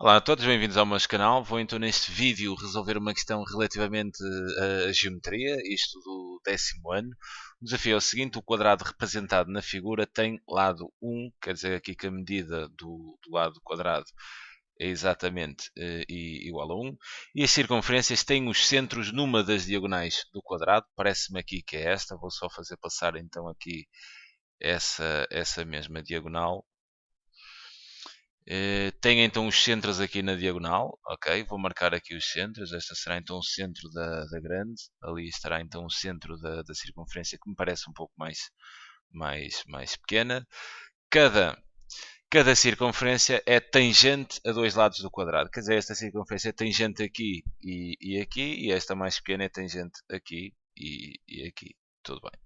Olá a todos, bem-vindos ao meu canal. Vou então neste vídeo resolver uma questão relativamente à geometria, isto do 10º ano. O desafio é o seguinte: o quadrado representado na figura tem lado 1, quer dizer aqui que a medida do lado quadrado é exatamente igual a 1, e as circunferências têm os centros numa das diagonais do quadrado. Parece-me aqui que é esta, vou só fazer passar então aqui essa mesma diagonal. Tenho então os centros aqui na diagonal, ok? Vou marcar aqui os centros. Esta será então o centro da grande. Ali estará então o centro da circunferência, que me parece um pouco mais pequena. Cada, cada circunferência é tangente a dois lados do quadrado. Quer dizer, esta circunferência é tangente aqui e aqui, e esta mais pequena é tangente aqui e aqui. Tudo bem.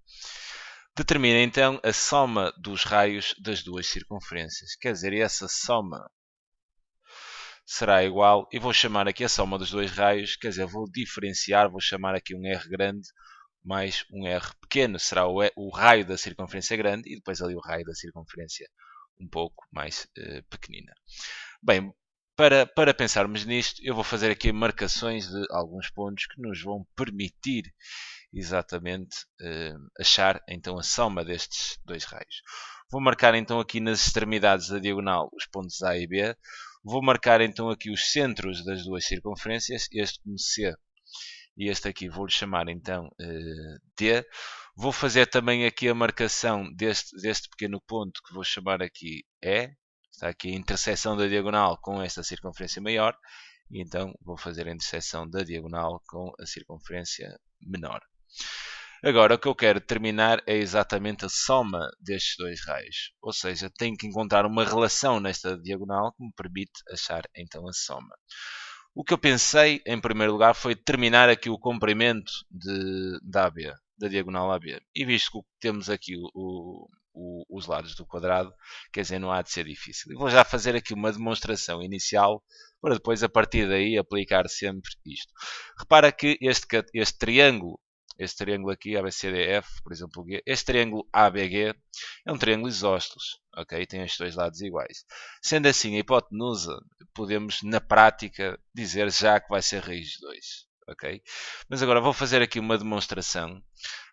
Determina então a soma dos raios das duas circunferências. Quer dizer, essa soma será igual, e vou chamar aqui a soma dos dois raios, quer dizer, vou diferenciar, vou chamar aqui um R grande mais um R pequeno, será o raio da circunferência grande e depois ali o raio da circunferência um pouco mais pequenina. Bem, para pensarmos nisto, eu vou fazer aqui marcações de alguns pontos que nos vão permitir exatamente achar então a soma destes dois raios. Vou marcar então aqui nas extremidades da diagonal os pontos A e B. Vou marcar então aqui os centros das duas circunferências, este como C e este aqui vou-lhe chamar então D. Vou fazer também aqui a marcação deste pequeno ponto que vou chamar aqui E. Está aqui a interseção da diagonal com esta circunferência maior. E então vou fazer a interseção da diagonal com a circunferência menor. Agora, o que eu quero determinar é exatamente a soma destes dois raios. Ou seja, tenho que encontrar uma relação nesta diagonal que me permite achar então a soma. O que eu pensei, em primeiro lugar, foi determinar aqui o comprimento da AB, da diagonal AB. E visto que temos aqui os lados do quadrado, quer dizer, não há de ser difícil. Eu vou já fazer aqui uma demonstração inicial para depois, a partir daí, aplicar sempre isto. Repara que este triângulo aqui, ABCDF, por exemplo, G, este triângulo ABG é um triângulo isósceles, ok? Tem estes dois lados iguais. Sendo assim, a hipotenusa, podemos, na prática, dizer já que vai ser raiz de 2, ok? Mas agora vou fazer aqui uma demonstração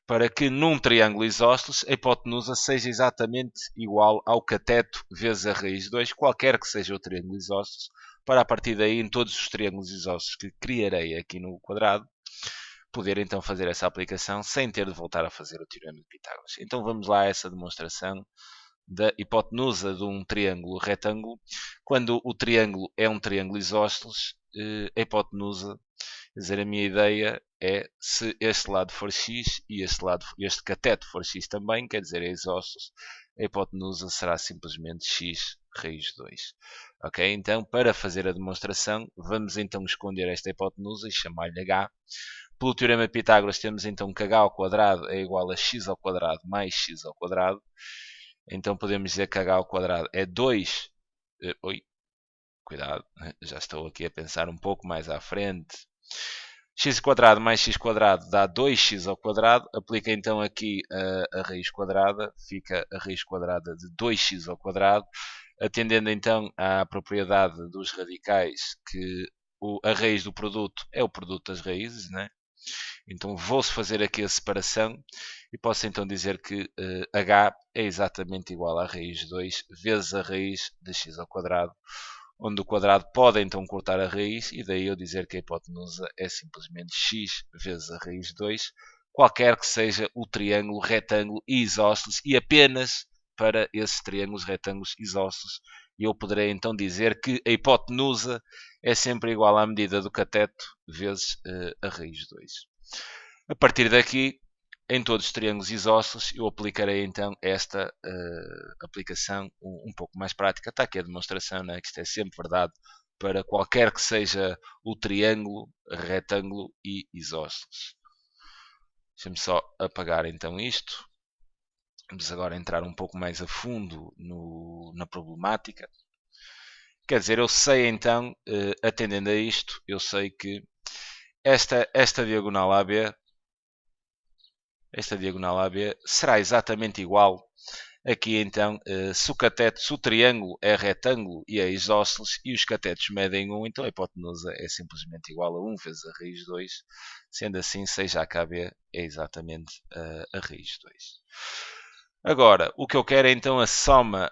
para que num triângulo isósceles a hipotenusa seja exatamente igual ao cateto vezes a raiz de 2, qualquer que seja o triângulo isósceles, para a partir daí, em todos os triângulos isósceles que criarei aqui no quadrado, poder então fazer essa aplicação sem ter de voltar a fazer o teorema de Pitágoras. Então vamos lá a essa demonstração da hipotenusa de um triângulo retângulo. Quando o triângulo é um triângulo isósceles, a hipotenusa, quer dizer, a minha ideia é se este lado for x e este cateto for x também, quer dizer, é isósceles, a hipotenusa será simplesmente x raiz de 2. Ok? Então, para fazer a demonstração, vamos então esconder esta hipotenusa e chamar-lhe h. Pelo teorema de Pitágoras temos então que h ao quadrado é igual a x ao quadrado mais x ao quadrado. Então podemos dizer que h ao quadrado é 2... Oi, cuidado, já estou aqui a pensar um pouco mais à frente. X quadrado mais x quadrado dá 2x ao quadrado. Aplica então aqui a raiz quadrada. Fica a raiz quadrada de 2x ao quadrado. Atendendo então à propriedade dos radicais, que a raiz do produto é o produto das raízes, né? Então vou-se fazer aqui a separação e posso então dizer que h é exatamente igual à raiz de 2 vezes a raiz de x ao quadrado, onde o quadrado pode então cortar a raiz e daí eu dizer que a hipotenusa é simplesmente x vezes a raiz de 2, qualquer que seja o triângulo, retângulo e isósceles, e apenas para esses triângulos, retângulos e isósceles eu poderei então dizer que a hipotenusa é sempre igual à medida do cateto vezes a raiz de 2. A partir daqui, em todos os triângulos isósceles, eu aplicarei então esta aplicação um pouco mais prática. Está aqui a demonstração, né, que isto é sempre verdade para qualquer que seja o triângulo, retângulo e isósceles. Deixa-me só apagar então isto. Vamos agora entrar um pouco mais a fundo na problemática. Quer dizer, eu sei então, atendendo a isto, eu sei que esta diagonal AB será exatamente igual Aqui então, se o cateto, se o triângulo é retângulo e é isósceles e os catetos medem 1, então a hipotenusa é simplesmente igual a 1 vezes a raiz de 2, sendo assim 6AB é exatamente a raiz de 2. Agora, o que eu quero é então a soma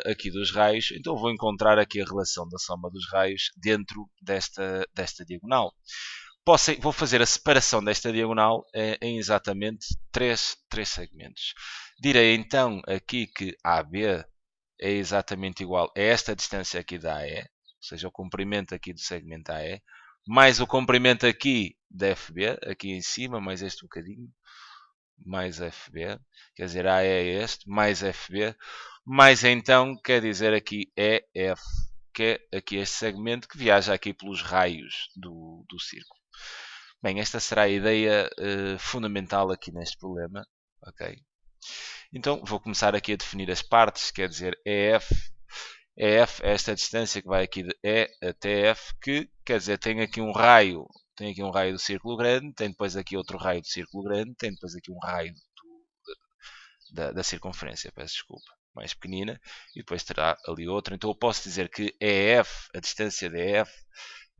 aqui dos raios, então vou encontrar aqui a relação da soma dos raios dentro desta diagonal. Vou fazer a separação desta diagonal em exatamente três segmentos. Direi então aqui que AB é exatamente igual a esta distância aqui da AE, ou seja, o comprimento aqui do segmento AE, mais o comprimento aqui da FB, aqui em cima, mais este bocadinho, mais FB, quer dizer, AE é este, mais FB, mais então, quer dizer aqui EF, que é aqui este segmento que viaja aqui pelos raios do círculo. Bem, esta será a ideia fundamental aqui neste problema. Ok? Então, vou começar aqui a definir as partes, quer dizer, EF. EF é esta distância que vai aqui de E até F, que quer dizer, tem aqui um raio do círculo grande, tem depois aqui outro raio do círculo grande, tem depois aqui um raio da circunferência, peço desculpa, mais pequenina, e depois terá ali outro. Então eu posso dizer que EF, a distância de EF,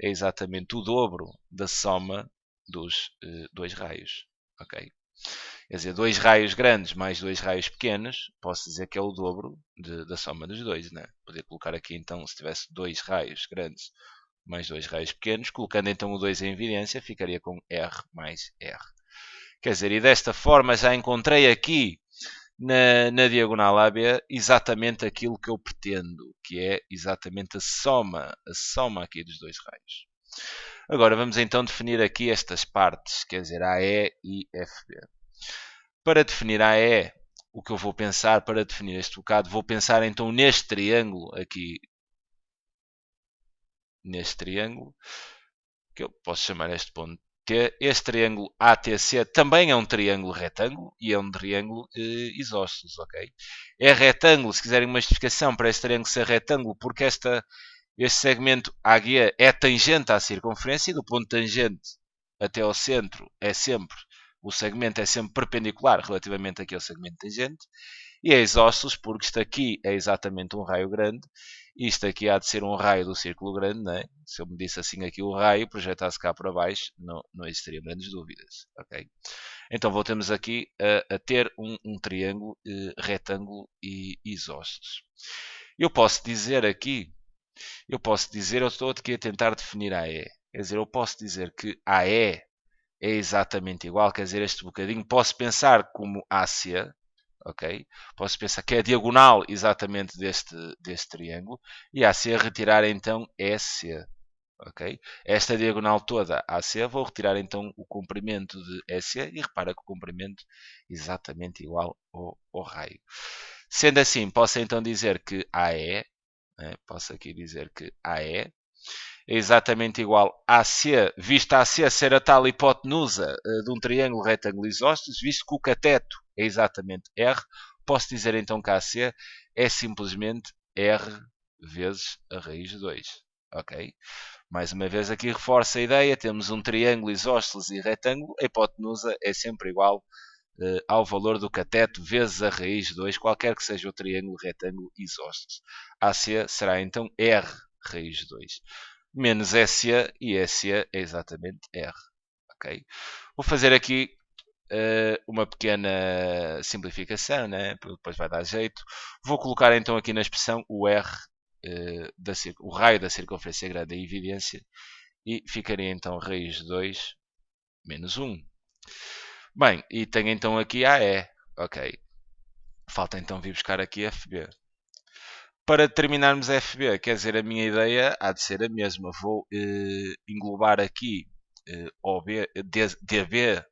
é exatamente o dobro da soma dos dois raios. Ok? Quer dizer, dois raios grandes mais dois raios pequenos, posso dizer que é o dobro da soma dos dois. Né? Poder colocar aqui então, se tivesse dois raios grandes mais dois raios pequenos, colocando então o 2 em evidência, ficaria com R mais R. Quer dizer, e desta forma já encontrei aqui na diagonal AB exatamente aquilo que eu pretendo, que é exatamente a soma aqui dos dois raios. Agora vamos então definir aqui estas partes, quer dizer, AE e FB. Para definir AE, o que eu vou pensar para definir este bocado, vou pensar então neste triângulo aqui, neste triângulo, que eu posso chamar este ponto T. Este triângulo ATC também é um triângulo retângulo e é um triângulo isósceles, ok? É retângulo, se quiserem uma justificação para este triângulo ser retângulo, porque este segmento AG é tangente à circunferência e do ponto tangente até ao centro o segmento é sempre perpendicular relativamente aqui ao segmento tangente, e é isósceles porque isto aqui é exatamente um raio grande, e isto aqui há de ser um raio do círculo grande, não é? Se eu me disse assim aqui o raio, projetasse cá para baixo, não existiriam grandes dúvidas, ok? Então voltamos aqui a ter um triângulo retângulo e isósceles. Eu posso dizer, eu estou aqui a tentar definir AE, quer dizer, eu posso dizer que AE é exatamente igual, quer dizer, este bocadinho, posso pensar como AC, ok? Posso pensar que é a diagonal exatamente deste triângulo, e AC retirar então SC, ok? Esta diagonal toda AC, vou retirar então o comprimento de SC, e repara que o comprimento é exatamente igual ao raio. Sendo assim, posso então dizer que AE, posso aqui dizer que AE é exatamente igual a AC, visto a AC ser a tal hipotenusa de um triângulo retângulo isósceles, visto que o cateto é exatamente R, posso dizer então que a AC é simplesmente R vezes a raiz de 2. Ok? Mais uma vez aqui reforça a ideia, temos um triângulo isósceles e retângulo, a hipotenusa é sempre igual ao valor do cateto vezes a raiz de 2, qualquer que seja o triângulo retângulo isósceles. AC será então R raiz de 2 menos SA, e SA é exatamente R. Okay? Vou fazer aqui uma pequena simplificação, né? Depois vai dar jeito. Vou colocar então aqui na expressão o R, o raio da circunferência grande em evidência, e ficaria então raiz de 2 menos 1. Bem, e tenho então aqui AE. Ok. Falta então vir buscar aqui FB. Para determinarmos FB, quer dizer, a minha ideia há de ser a mesma. Vou englobar aqui OB, DB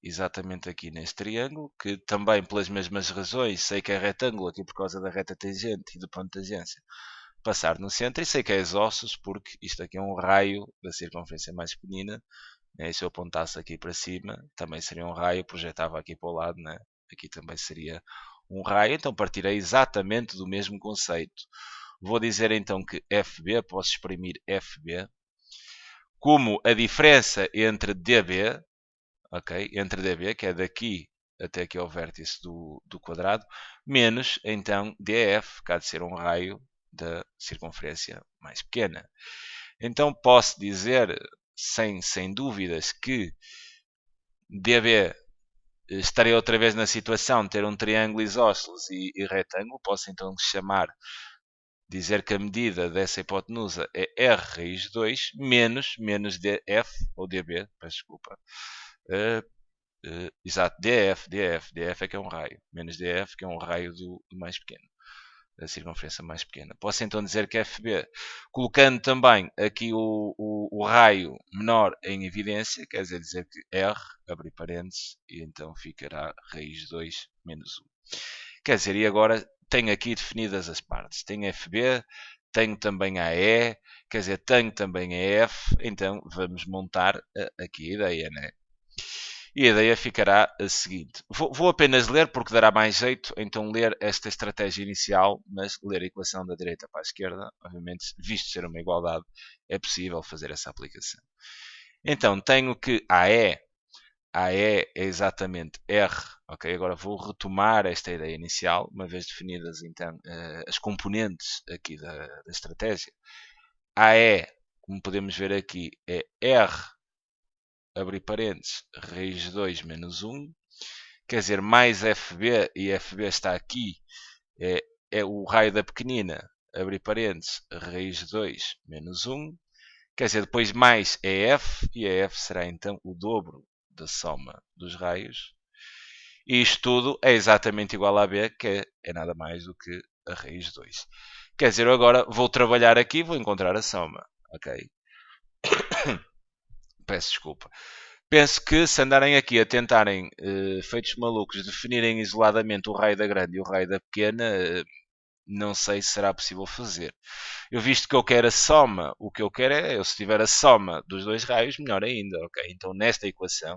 exatamente aqui neste triângulo, que também pelas mesmas razões, sei que é retângulo aqui por causa da reta tangente e do ponto de tangência, passar no centro, e sei que é isósceles porque isto aqui é um raio da circunferência mais pequenina, né? E se eu apontasse aqui para cima, também seria um raio, projetava aqui para o lado, né? Aqui também seria um raio, então partirei exatamente do mesmo conceito. Vou dizer então que FB, posso exprimir FB, como a diferença entre DB, ok? Entre DB, que é daqui até aqui ao vértice do quadrado, menos então DF, que há de ser um raio da circunferência mais pequena. Então posso dizer, sem dúvidas, que DB estarei outra vez na situação de ter um triângulo isósceles e retângulo. Posso então dizer que a medida dessa hipotenusa é R raiz de 2 menos DF, ou DB, peço desculpa. Exato, DF é que é um raio, menos DF que é um raio do mais pequeno, da circunferência mais pequena. Posso então dizer que FB, colocando também aqui o raio menor em evidência, quer dizer que R, abrir parênteses, e então ficará raiz de 2 menos 1. Quer dizer, e agora tenho aqui definidas as partes. Tenho FB, tenho também a E, quer dizer, tenho também a F, então vamos montar aqui a ideia, né? E a ideia ficará a seguinte. Vou apenas ler porque dará mais jeito, então ler esta estratégia inicial, mas ler a equação da direita para a esquerda, obviamente, visto ser uma igualdade, é possível fazer essa aplicação. Então, tenho que AE é exatamente R. Ok, agora vou retomar esta ideia inicial, uma vez definidas então as componentes aqui da estratégia. AE, como podemos ver aqui, é R abrir parênteses, raiz de 2 menos 1, quer dizer, mais FB, e FB está aqui, é o raio da pequenina, abrir parênteses, raiz de 2 menos 1, quer dizer, depois mais EF, e EF será então o dobro da soma dos raios, e isto tudo é exatamente igual a B, que é nada mais do que a raiz de 2. Quer dizer, eu agora vou trabalhar aqui, vou encontrar a soma, ok? Peço desculpa. Penso que se andarem aqui a tentarem, feitos malucos, definirem isoladamente o raio da grande e o raio da pequena, não sei se será possível fazer. Eu visto que eu quero a soma, o que eu quero é, eu se tiver a soma dos dois raios, melhor ainda, ok? Então nesta equação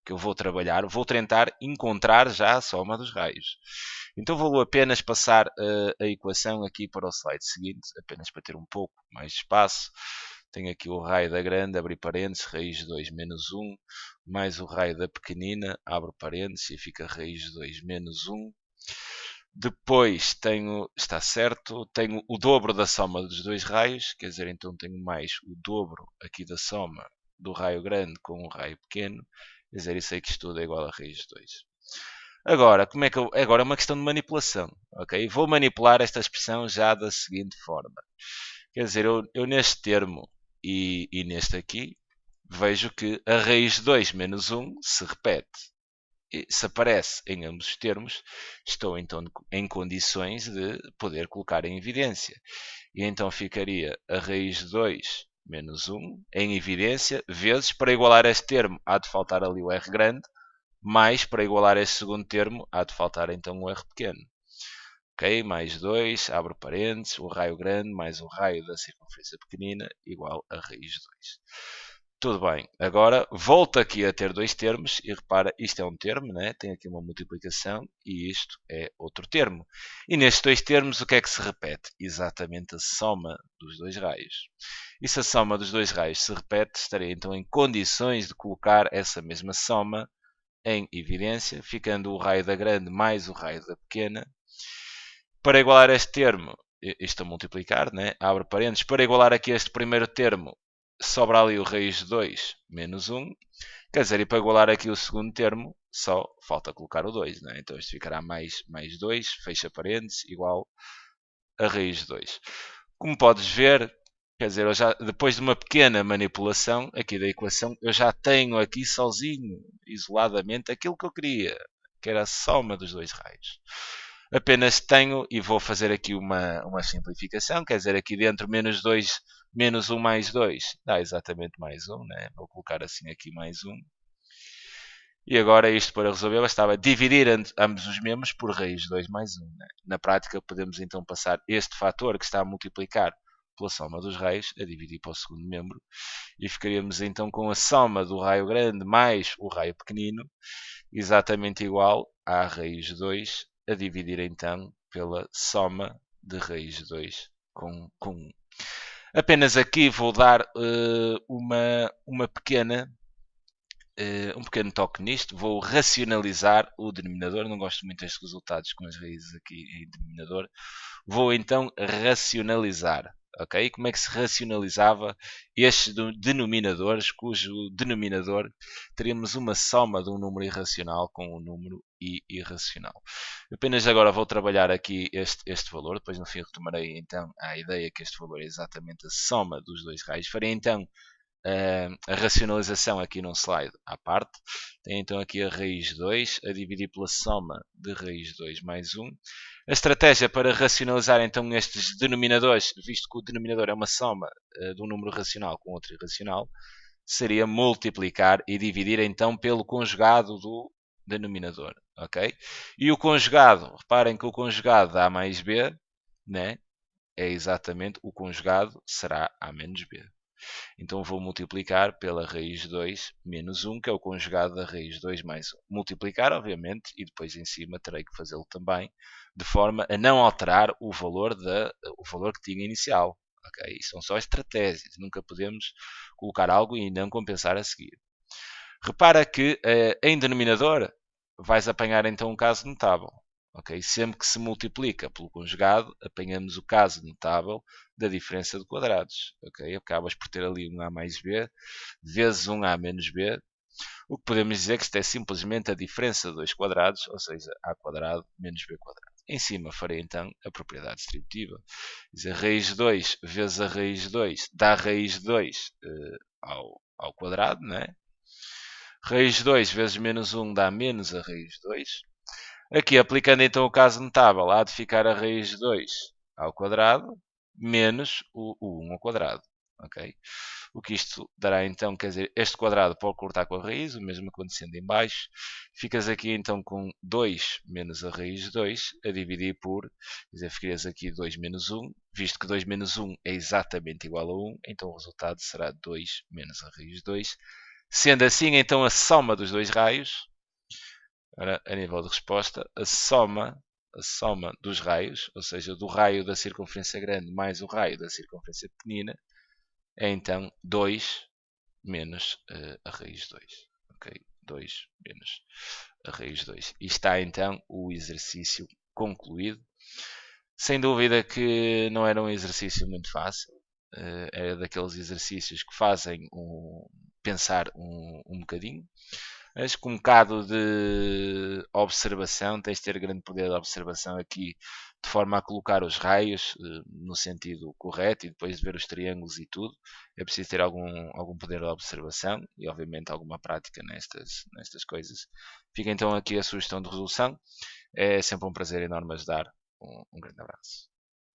que eu vou trabalhar, vou tentar encontrar já a soma dos raios. Então vou apenas passar a equação aqui para o slide seguinte, apenas para ter um pouco mais de espaço. Tenho aqui o raio da grande, abre parênteses, raiz de 2 menos 1, mais o raio da pequenina, abre parênteses e fica raiz de 2 menos 1. Depois tenho, está certo, tenho o dobro da soma dos dois raios, quer dizer, então tenho mais o dobro aqui da soma do raio grande com o raio pequeno, quer dizer, isso aí que isto tudo é igual a raiz de 2. Agora, agora é uma questão de manipulação, ok? Vou manipular esta expressão já da seguinte forma. Quer dizer, eu neste termo e neste aqui, vejo que a raiz de 2 menos 1 se repete. E se aparece em ambos os termos, estou então em condições de poder colocar em evidência. E então ficaria a raiz de 2 menos 1 em evidência, vezes, para igualar este termo, há de faltar ali o R grande, mais, para igualar este segundo termo, há de faltar então o R pequeno. Ok? Mais 2, abre parênteses, o raio grande mais o raio da circunferência pequenina, igual a raiz de 2. Tudo bem, agora volto aqui a ter dois termos e repara, isto é um termo, né? Tem aqui uma multiplicação e isto é outro termo. E nestes dois termos o que é que se repete? Exatamente a soma dos dois raios. E se a soma dos dois raios se repete, estarei então em condições de colocar essa mesma soma em evidência, ficando o raio da grande mais o raio da pequena. Para igualar este termo, isto a multiplicar, né? Abre parênteses, para igualar aqui este primeiro termo, sobra ali o raiz de 2 menos 1. Quer dizer, e para igualar aqui o segundo termo, só falta colocar o 2. Né? Então isto ficará mais 2, fecha parênteses, igual a raiz de 2. Como podes ver, quer dizer, depois de uma pequena manipulação aqui da equação, eu já tenho aqui sozinho, isoladamente, aquilo que eu queria, que era a soma dos dois raios. Apenas tenho, e vou fazer aqui uma simplificação, quer dizer, aqui dentro menos 2 menos 1 mais 2 dá exatamente mais 1, né? Vou colocar assim aqui mais 1. E agora isto para resolver bastava dividir ambos os membros por raiz de 2 mais 1. Né? Na prática podemos então passar este fator que está a multiplicar pela soma dos raios a dividir para o segundo membro e ficaríamos então com a soma do raio grande mais o raio pequenino exatamente igual à raiz de 2 a dividir então pela soma de raiz de 2 com 1. Apenas aqui vou dar uma pequena um pequeno toque nisto. Vou racionalizar o denominador. Não gosto muito destes resultados com as raízes aqui em denominador. Vou então racionalizar. Ok? Como é que se racionalizava estes denominadores, cujo denominador teríamos uma soma de um número irracional com um número irracional. Apenas agora vou trabalhar aqui este valor, depois no fim retomarei então a ideia que este valor é exatamente a soma dos dois raios. Farei então a racionalização aqui num slide à parte. Tem então aqui a raiz 2 a dividir pela soma de raiz 2 mais 1. A estratégia para racionalizar então estes denominadores, visto que o denominador é uma soma de um número racional com outro irracional, seria multiplicar e dividir então pelo conjugado do denominador, ok? E o conjugado, reparem que o conjugado de A mais B, né, é exatamente o conjugado será A menos B. Então vou multiplicar pela raiz 2 menos 1, que é o conjugado da raiz 2 mais 1. Multiplicar, obviamente, e depois em cima terei que fazê-lo também, de forma a não alterar o valor que tinha inicial. Okay? São só estratégias, nunca podemos colocar algo e não compensar a seguir. Repara que em denominador vais apanhar então um caso notável. Okay? Sempre que se multiplica pelo conjugado, apanhamos o caso notável da diferença de quadrados. Okay? Acabas por ter ali um A mais B vezes um A menos B. O que podemos dizer que isto é simplesmente a diferença de dois quadrados, ou seja, A quadrado menos B quadrado. Em cima farei então a propriedade distributiva. Diz a raiz 2 vezes a raiz 2 dá a raiz 2 ao quadrado, não é? Raiz 2 vezes menos 1 dá menos a raiz 2. Aqui, aplicando então o caso notável, há de ficar a raiz de 2 ao quadrado menos o 1 ao quadrado. Okay? O que isto dará então, quer dizer, este quadrado pode cortar com a raiz, o mesmo acontecendo em baixo. Ficas aqui então com 2 menos a raiz de 2 a dividir por, quer dizer, ficarias aqui 2 menos 1, visto que 2 menos 1 é exatamente igual a 1, então o resultado será 2 menos a raiz de 2. Sendo assim, então a soma dos dois raios, agora, a nível de resposta, a soma dos raios, ou seja, do raio da circunferência grande mais o raio da circunferência pequenina, é então 2 menos a raiz de 2. Ok? 2 menos a raiz de 2. E está então o exercício concluído. Sem dúvida que não era um exercício muito fácil. É daqueles exercícios que fazem pensar um bocadinho. Mas com um bocado de observação, tens de ter grande poder de observação aqui, de forma a colocar os raios no sentido correto e depois de ver os triângulos e tudo. É preciso ter algum poder de observação e, obviamente, alguma prática nestas coisas. Fica então aqui a sugestão de resolução. É sempre um prazer enorme ajudar. Um grande abraço.